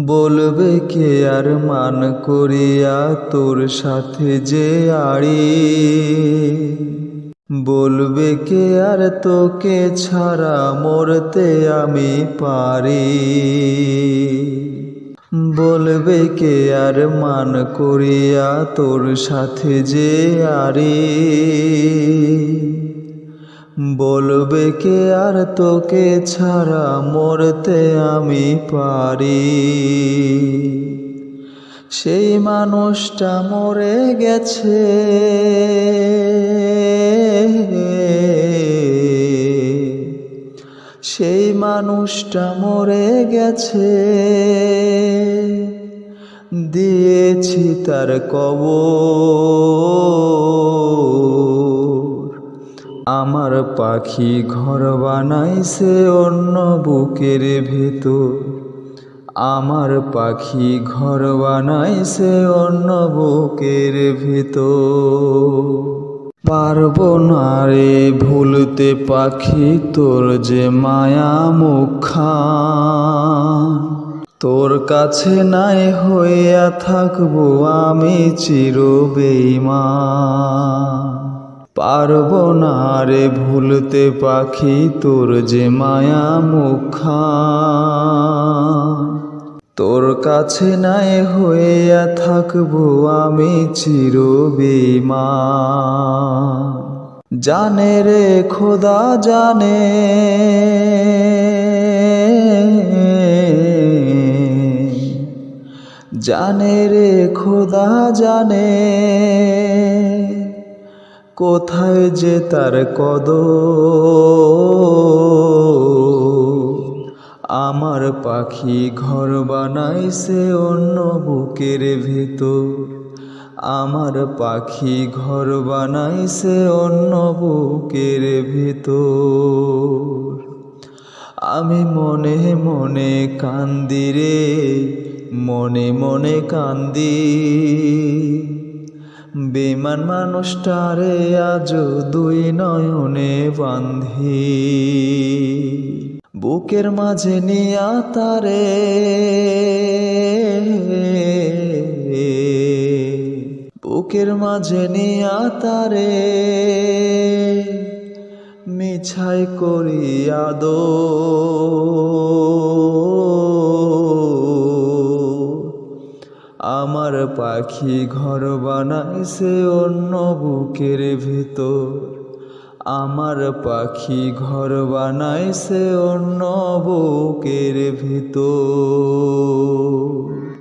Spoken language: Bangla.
বলবে কে আর মান করিয়া তোর সাথে যে আড়ি, বলবে কে আর তোকে ছাড়া মরতে আমি পারি, বলবে কে আর মান করিয়া তোর সাথে যে আড়ি, বলবে কে আর তোকে ছাড়া মরতে আমি পারি। সেই মানুষটা মরে গেছে, সেই মানুষটা মরে গেছে, দিয়েছি তার কবর। আমার পাখি ঘর বানাইছে অন্য বুকের ভেতর, আমার পাখি ঘর বানাইছে অন্য বুকের ভেতর। পারবো না রে ভুলতে পাখি তোর যে মায়া মুখখান, তোর কাছে নাই হইয়া থাকবো আমি চির বেঈমান। পারবো না রে ভুলতে পাখি তোর যে মায়া মুখখান, তোর কাছে নাই হইয়া থাকবো আমি চির বেঈমান। জানে রে খোদা জানে, জানে রে খোদা জানে, কোথায় যে তার কদর। আমার পাখি ঘর বানাইছে অন্য বুকের ভেতর, আমার পাখি ঘর বানাইছে অন্য বুকের ভেতর। আমি মনে মনে কান্দি রে, মনে মনে কান্দি, বেঈমান মানুষটারে আজও দুই নয়নে বান্ধি। বুকের মাঝে নিয়া তারে, বুকের মাঝে নিয়া তারে, মিছাই করি আদর। আমার পাখি ঘর বানাইছে অন্য বুকের ভেতর, আমার পাখি ঘর বানাইছে অন্য বুকের ভেতর।